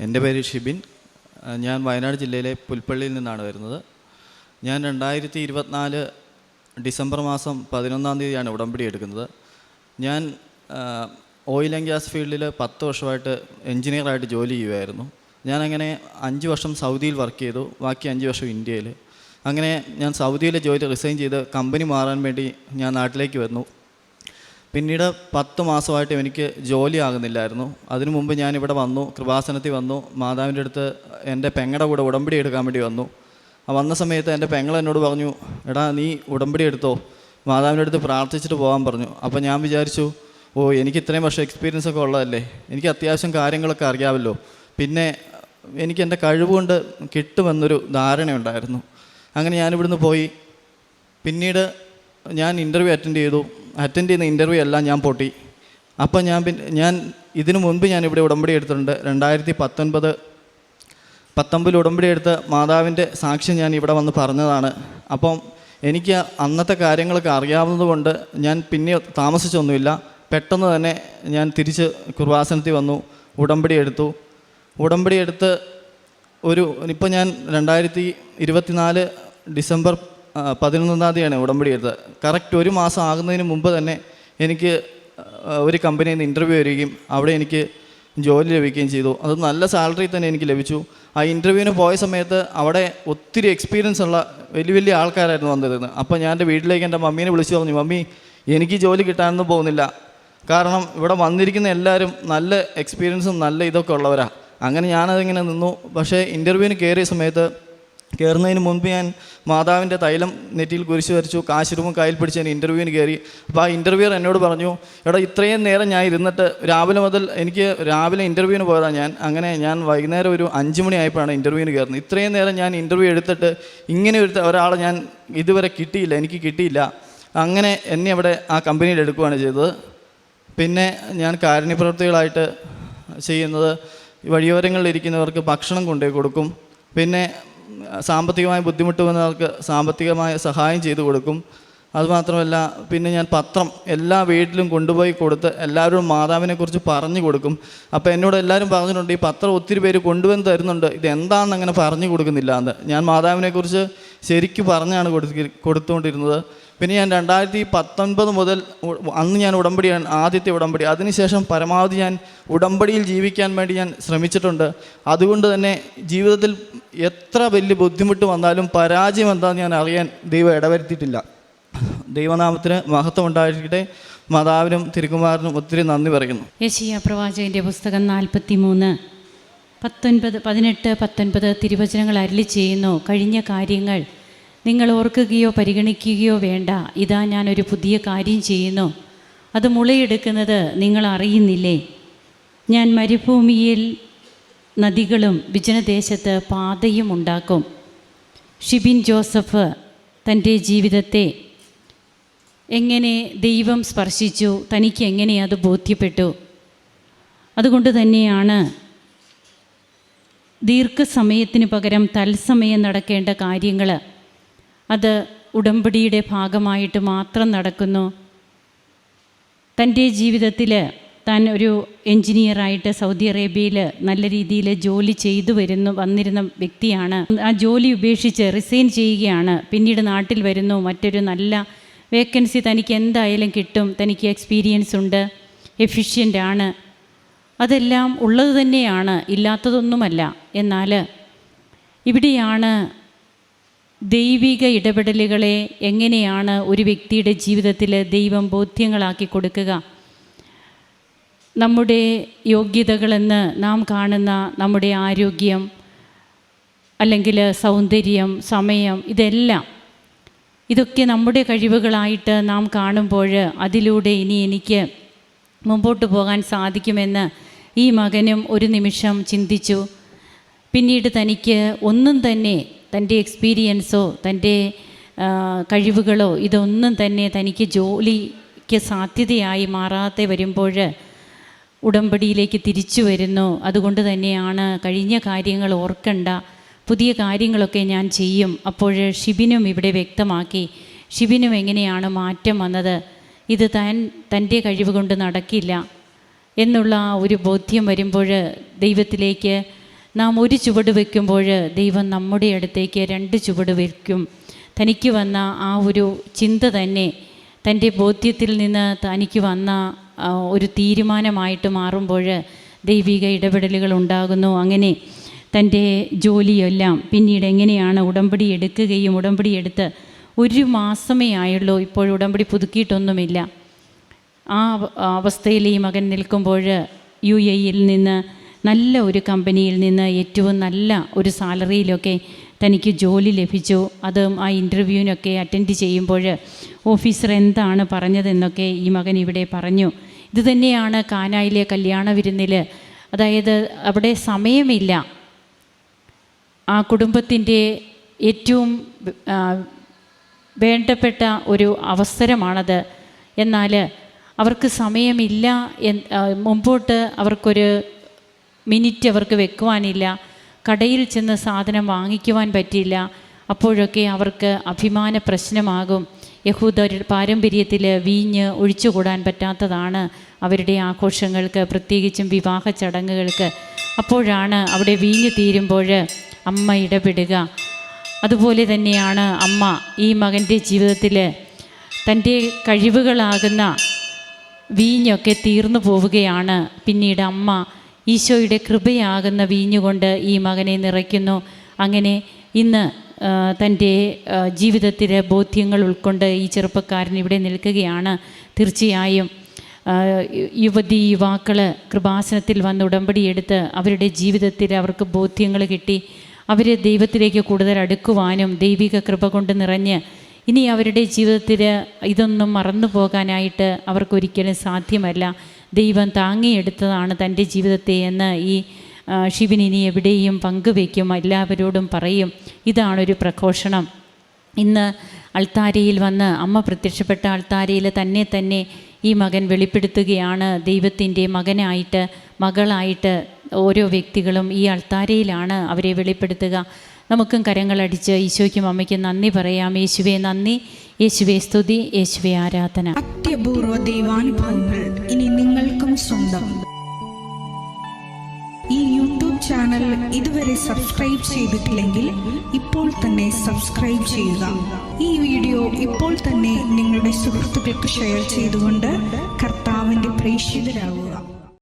എൻ്റെ പേര് ഷിബിൻ. ഞാൻ വയനാട് ജില്ലയിലെ പുൽപ്പള്ളിയിൽ നിന്നാണ് വരുന്നത്. ഞാൻ 2024 ഡിസംബർ മാസം 11-ാം തീയതിയാണ് ഉടമ്പടി എടുക്കുന്നത്. ഞാൻ ഓയിൽ ആൻഡ് ഗ്യാസ് ഫീൽഡിൽ 10 വർഷമായിട്ട് എൻജിനീയറായിട്ട് ജോലി ചെയ്യുമായിരുന്നു. ഞാനങ്ങനെ 5 വർഷം സൗദിയിൽ വർക്ക് ചെയ്തു, ബാക്കി 5 വർഷം ഇന്ത്യയിൽ. അങ്ങനെ ഞാൻ സൗദിയിലെ ജോലി റിസൈൻ ചെയ്ത് കമ്പനി മാറാൻ വേണ്ടി ഞാൻ നാട്ടിലേക്ക് വന്നു. പിന്നീട് 10 മാസമായിട്ട് എനിക്ക് ജോലി ആകുന്നില്ലായിരുന്നു. അതിനു മുമ്പ് ഞാനിവിടെ വന്നു, കൃപാസനത്തിൽ വന്നു. മാതാവിൻ്റെ അടുത്ത് എൻ്റെ പെങ്ങളുടെ കൂടെ ഉടമ്പടി എടുക്കാൻ വേണ്ടി വന്നു. വന്ന സമയത്ത് എൻ്റെ പെങ്ങൾ എന്നോട് പറഞ്ഞു, എടാ നീ ഉടമ്പടി എടുത്തോ, മാതാവിൻ്റെ അടുത്ത് പ്രാർത്ഥിച്ചിട്ട് പോകാൻ പറഞ്ഞു. അപ്പോൾ ഞാൻ വിചാരിച്ചു, എനിക്ക് ഇത്രയും വർഷം എക്സ്പീരിയൻസ് ഒക്കെ ഉള്ളതല്ലേ, എനിക്ക് അത്യാവശ്യം കാര്യങ്ങളൊക്കെ അറിയാമല്ലോ, പിന്നെ എനിക്ക് എൻ്റെ കഴിവുകൊണ്ട് കിട്ടുമെന്നൊരു ധാരണയുണ്ടായിരുന്നു. അങ്ങനെ ഞാനിവിടുന്ന് പോയി. പിന്നീട് ഞാൻ ഇൻ്റർവ്യൂ അറ്റൻഡ് ചെയ്യുന്ന ഇൻ്റർവ്യൂ എല്ലാം ഞാൻ പൊട്ടി. അപ്പം ഞാൻ ഇതിനു മുൻപ് ഞാനിവിടെ ഉടമ്പടി എടുത്തിട്ടുണ്ട്. 2019 ഉടമ്പടി എടുത്ത് മാതാവിൻ്റെ സാക്ഷ്യം ഞാൻ ഇവിടെ വന്ന് പറഞ്ഞതാണ്. അപ്പം എനിക്ക് അന്നത്തെ കാര്യങ്ങളൊക്കെ അറിയാവുന്നത് കൊണ്ട് ഞാൻ പിന്നെ താമസിച്ചൊന്നുമില്ല. പെട്ടെന്ന് തന്നെ ഞാൻ തിരിച്ച് കൃപാസനത്തിൽ വന്നു, ഉടമ്പടി എടുത്ത് ഇപ്പോൾ ഞാൻ 2024 ഡിസംബർ 11-ാം തീയതിയാണ് ഉടമ്പടി എടുത്തത്. കറക്റ്റ് 1 മാസം ആകുന്നതിന് മുമ്പ് തന്നെ എനിക്ക് ഒരു കമ്പനിയിൽ നിന്ന് ഇൻ്റർവ്യൂ വരികയും അവിടെ എനിക്ക് ജോലി ലഭിക്കുകയും ചെയ്തു. അത് നല്ല സാലറി തന്നെ എനിക്ക് ലഭിച്ചു. ആ ഇൻ്റർവ്യൂവിന് പോയ സമയത്ത് അവിടെ ഒത്തിരി എക്സ്പീരിയൻസ് ഉള്ള വലിയ ആൾക്കാരായിരുന്നു വന്നിരുന്നത്. അപ്പോൾ ഞാൻ എൻ്റെ വീട്ടിലേക്ക് എൻ്റെ മമ്മീനെ വിളിച്ചു പറഞ്ഞു, മമ്മി എനിക്ക് ജോലി കിട്ടാനൊന്നും പോകുന്നില്ല, കാരണം ഇവിടെ വന്നിരിക്കുന്ന എല്ലാവരും നല്ല എക്സ്പീരിയൻസും നല്ല ഇതൊക്കെ ഉള്ളവരാണ്. അങ്ങനെ ഞാനതിങ്ങനെ നിന്നു. പക്ഷേ ഇൻ്റർവ്യൂവിന് കയറുന്നതിന് മുൻപ് ഞാൻ മാതാവിൻ്റെ തൈലം നെറ്റിയിൽ കുരിശ് വരച്ചു, കാശുരൂപം കയ്യിൽ പിടിച്ച് ഞാൻ ഇൻ്റർവ്യൂവിന് കയറി. അപ്പോൾ ആ ഇൻ്റർവ്യൂവർ എന്നോട് പറഞ്ഞു, എടാ ഇത്രയും നേരം ഞാൻ ഇരുന്നിട്ട് രാവിലെ ഇൻ്റർവ്യൂവിന് പോയതാണ് ഞാൻ. അങ്ങനെ ഞാൻ വൈകുന്നേരം ഒരു 5 മണി ആയപ്പോഴാണ് ഇൻ്റർവ്യൂവിന് കയറുന്നത്. ഇത്രയും നേരം ഞാൻ ഇൻ്റർവ്യൂ എടുത്തിട്ട് ഇങ്ങനെ ഒരാളെ ഞാൻ ഇതുവരെ എനിക്ക് കിട്ടിയില്ല. അങ്ങനെ എന്നെ അവിടെ ആ കമ്പനിയിൽ എടുക്കുകയാണ് ചെയ്തത്. പിന്നെ ഞാൻ കാരുണ്യപ്രവൃത്തികളായിട്ട് ചെയ്യുന്നത് വഴിയോരങ്ങളിലിരിക്കുന്നവർക്ക് ഭക്ഷണം കൊണ്ടുപോയി കൊടുക്കും. പിന്നെ സാമ്പത്തികമായി ബുദ്ധിമുട്ട് വന്നവർക്ക് സാമ്പത്തികമായ സഹായം ചെയ്തു കൊടുക്കും. അതുമാത്രമല്ല, പിന്നെ ഞാൻ പത്രം എല്ലാ വീട്ടിലും കൊണ്ടുപോയി കൊടുത്ത് എല്ലാവരും മാതാവിനെക്കുറിച്ച് പറഞ്ഞു കൊടുക്കും. അപ്പോൾ എന്നോട് എല്ലാവരും പറഞ്ഞിട്ടുണ്ട്, ഈ പത്രം ഒത്തിരി പേര് കൊണ്ടുവന്ന് തരുന്നുണ്ട്, ഇതെന്താണെന്ന് അങ്ങനെ പറഞ്ഞു കൊടുക്കുന്നില്ല എന്ന്. ഞാൻ മാതാവിനെക്കുറിച്ച് ശരിക്കും പറഞ്ഞാണ് കൊടുത്തുകൊണ്ടിരുന്നത്. പിന്നെ ഞാൻ 2019 മുതൽ അന്ന് ഞാൻ ആദ്യത്തെ ഉടമ്പടി, അതിനുശേഷം പരമാവധി ഞാൻ ഉടമ്പടിയിൽ ജീവിക്കാൻ വേണ്ടി ഞാൻ ശ്രമിച്ചിട്ടുണ്ട്. അതുകൊണ്ട് തന്നെ ജീവിതത്തിൽ എത്ര വലിയ ബുദ്ധിമുട്ട് വന്നാലും പരാജയം എന്താണെന്ന് ഞാൻ അറിയാൻ ദൈവം ഇടവരുത്തിയിട്ടില്ല. ദൈവനാമത്തിന് മഹത്വം ഉണ്ടായിരിക്കട്ടെ. മാതാവിനും തിരുക്കുമാരനും ഒത്തിരി നന്ദി പറയുന്നു. യെശയ്യാ പ്രവാചകൻ്റെ പുസ്തകം 43, 18, 19 തിരുവചനങ്ങൾ അരുളി ചെയ്യുന്നു, കഴിഞ്ഞ കാര്യങ്ങൾ നിങ്ങൾ ഓർക്കുകയോ പരിഗണിക്കുകയോ വേണ്ട. ഇതാ ഞാനൊരു പുതിയ കാര്യം ചെയ്യുന്നു, അത് മുളയെടുക്കുന്നത് നിങ്ങൾ അറിയുന്നില്ലേ. ഞാൻ മരുഭൂമിയിൽ നദികളും വിജനദേശത്ത് പാതയും ഉണ്ടാക്കും. ഷിബിൻ ജോസഫ് തൻ്റെ ജീവിതത്തെ എങ്ങനെ ദൈവം സ്പർശിച്ചു, തനിക്ക് എങ്ങനെ അത് ബോധ്യപ്പെട്ടു. അതുകൊണ്ട് തന്നെയാണ് ദീർഘസമയത്തിന് പകരം തത്സമയം നടക്കേണ്ട കാര്യങ്ങൾ അത് ഉടമ്പടിയുടെ ഭാഗമായിട്ട് മാത്രം നടക്കുന്നു. തൻ്റെ ജീവിതത്തിൽ താൻ ഒരു എൻജിനീയറായിട്ട് സൗദി അറേബ്യയിൽ നല്ല രീതിയിൽ ജോലി വന്നിരുന്ന വ്യക്തിയാണ്. ആ ജോലി ഉപേക്ഷിച്ച് റിസൈൻ ചെയ്യുകയാണ്. പിന്നീട് നാട്ടിൽ വരുന്നു. മറ്റൊരു നല്ല വേക്കൻസി തനിക്ക് എന്തായാലും കിട്ടും, തനിക്ക് എക്സ്പീരിയൻസ് ഉണ്ട്, എഫിഷ്യൻ്റ് ആണ്, അതെല്ലാം ഉള്ളത് തന്നെയാണ്, ഇല്ലാത്തതൊന്നുമല്ല. എന്നാൽ ഇവിടെയാണ് ദൈവിക ഇടപെടലുകളെ എങ്ങനെയാണ് ഒരു വ്യക്തിയുടെ ജീവിതത്തിൽ ദൈവം ബോധ്യങ്ങളാക്കി കൊടുക്കുക. നമ്മുടെ യോഗ്യതകളെന്ന് നാം കാണുന്ന നമ്മുടെ ആരോഗ്യം, അല്ലെങ്കിൽ സൗന്ദര്യം, സമയം, ഇതൊക്കെ നമ്മുടെ കഴിവുകളായിട്ട് നാം കാണുമ്പോൾ അതിലൂടെ ഇനി എനിക്ക് മുമ്പോട്ട് പോകാൻ സാധിക്കുമെന്ന് ഈ മകനും ഒരു നിമിഷം ചിന്തിച്ചു. പിന്നീട് തനിക്ക് ഒന്നും തന്നെ, തൻ്റെ എക്സ്പീരിയൻസോ തൻ്റെ കഴിവുകളോ ഇതൊന്നും തന്നെ തനിക്ക് ജോലിക്ക് സാധ്യതയായി മാറാതെ വരുമ്പോൾ ഉടമ്പടിയിലേക്ക് തിരിച്ചു വരുന്നു. അതുകൊണ്ട് തന്നെയാണ് കഴിഞ്ഞ കാര്യങ്ങൾ ഓർക്കണ്ട, പുതിയ കാര്യങ്ങളൊക്കെ ഞാൻ ചെയ്യും. അപ്പോൾ ഷിബിനും ഇവിടെ വ്യക്തമാക്കി, ഷിബിനും എങ്ങനെയാണ് മാറ്റം വന്നത്. ഇത് തൻ്റെ കഴിവ് കൊണ്ട് നടക്കില്ല എന്നുള്ള ഒരു ബോധ്യം വരുമ്പോൾ ദൈവത്തിലേക്ക് നാം ഒരു ചുവട് വയ്ക്കുമ്പോൾ ദൈവം നമ്മുടെ അടുത്തേക്ക് 2 ചുവട് വയ്ക്കും. തനിക്ക് വന്ന ആ ഒരു ചിന്ത തന്നെ തൻ്റെ ബോധ്യത്തിൽ നിന്ന് തനിക്ക് വന്ന ഒരു തീരുമാനമായിട്ട് മാറുമ്പോൾ ദൈവിക ഇടപെടലുകൾ ഉണ്ടാകുന്നു. അങ്ങനെ തൻ്റെ ജോലിയെല്ലാം പിന്നീട് എങ്ങനെയാണ് ഉടമ്പടി എടുക്കുകയും ഉടമ്പടി എടുത്ത് 1 മാസമേ ആയുള്ളൂ. ഇപ്പോൾ ഉടമ്പടി പുതുക്കിയിട്ടൊന്നുമില്ല. ആ അവസ്ഥയിൽ ഈ മകൻ നിൽക്കുമ്പോൾ UAE നിന്ന് നല്ല ഒരു കമ്പനിയിൽ നിന്ന് ഏറ്റവും നല്ല ഒരു സാലറിയിലൊക്കെ തനിക്ക് ജോലി ലഭിച്ചു. അത് ആ ഇൻ്റർവ്യൂവിനൊക്കെ അറ്റൻഡ് ചെയ്യുമ്പോൾ ഓഫീസർ എന്താണ് പറഞ്ഞതെന്നൊക്കെ ഈ മകൻ ഇവിടെ പറഞ്ഞു. ഇത് തന്നെയാണ് കാനായിലെ കല്യാണ വിരുന്നിൽ, അതായത് അവിടെ സമയമില്ല. ആ കുടുംബത്തിൻ്റെ ഏറ്റവും വേണ്ടപ്പെട്ട ഒരു അവസരമാണത്. എന്നാൽ അവർക്ക് സമയമില്ല. മുമ്പോട്ട് അവർക്കൊരു മിനിറ്റ് അവർക്ക് വെക്കുവാനില്ല. കടയിൽ ചെന്ന് സാധനം വാങ്ങിക്കുവാൻ പറ്റില്ല. അപ്പോഴൊക്കെ അവർക്ക് അഭിമാന പ്രശ്നമാകും. യഹൂദ പാരമ്പര്യത്തിൽ വീഞ്ഞ് ഒഴിച്ചുകൂടാൻ പറ്റാത്തതാണ് അവരുടെ ആഘോഷങ്ങൾക്ക്, പ്രത്യേകിച്ചും വിവാഹ ചടങ്ങുകൾക്ക്. അപ്പോഴാണ് അവിടെ വീഞ്ഞ് തീരുമ്പോൾ അമ്മ ഇടപെടുക. അതുപോലെ തന്നെയാണ് അമ്മ ഈ മകൻ്റെ ജീവിതത്തിൽ തൻ്റെ കഴിവുകളാകുന്ന വീഞ്ഞൊക്കെ തീർന്നു പോവുകയാണ്. പിന്നീട് അമ്മ ഈശോയുടെ കൃപയാകുന്ന വീഞ്ഞുകൊണ്ട് ഈ മകനെ നിറയ്ക്കുന്നു. അങ്ങനെ ഇന്ന് തൻ്റെ ജീവിതത്തിലെ ബോധ്യങ്ങൾ ഉൾക്കൊണ്ട് ഈ ചെറുപ്പക്കാരൻ ഇവിടെ നിൽക്കുകയാണ്. തീർച്ചയായും യുവാക്കൾ കൃപാസനത്തിൽ വന്ന് ഉടമ്പടി എടുത്ത് അവരുടെ ജീവിതത്തിൽ അവർക്ക് ബോധ്യങ്ങൾ കിട്ടി. അവർ ദൈവത്തിലേക്ക് കൂടുതൽ അടുക്കുവാനും ദൈവിക കൃപ കൊണ്ട് നിറഞ്ഞ് ഇനി അവരുടെ ജീവിതത്തിൽ ഇതൊന്നും മറന്നു പോകാനായിട്ട് അവർക്കൊരിക്കലും സാധ്യമല്ല. ദൈവം താങ്ങിയെടുത്തതാണ് തൻ്റെ ജീവിതത്തെ എന്ന് ഈ ഷിബിൻ ഇനി എവിടെയും പങ്കുവയ്ക്കും, എല്ലാവരോടും പറയും. ഇതാണൊരു പ്രഘോഷണം. ഇന്ന് അൾത്താരയിൽ വന്ന് അമ്മ പ്രത്യക്ഷപ്പെട്ട അൾത്താരയിൽ തന്നെ ഈ മകൻ വെളിപ്പെടുത്തുകയാണ്. ദൈവത്തിൻ്റെ മകനായിട്ട് മകളായിട്ട് ഓരോ വ്യക്തികളും ഈ അൾത്താരയിലാണ് അവരെ വെളിപ്പെടുത്തുക. നമുക്കും കരങ്ങളടിച്ച് ഈശോയ്ക്കും അമ്മയ്ക്കും നന്ദി പറയാം. യേശുവേ നന്ദി, യേശുവേ സ്തുതി, യേശുവേ ആരാധന. അത്യപൂർവ ദൈവാനുഭവങ്ങൾ ഇനി നിങ്ങൾക്കും സ്വന്തം. ഈ യൂട്യൂബ് ചാനൽ ഇതുവരെ സബ്സ്ക്രൈബ് ചെയ്തിട്ടില്ലെങ്കിൽ ഇപ്പോൾ തന്നെ സബ്സ്ക്രൈബ് ചെയ്യുക. ഈ വീഡിയോ ഇപ്പോൾ തന്നെ നിങ്ങളുടെ സുഹൃത്തുക്കൾക്ക് ഷെയർ ചെയ്തുകൊണ്ട് കർത്താവിൻ്റെ പ്രേക്ഷിതരാകുക.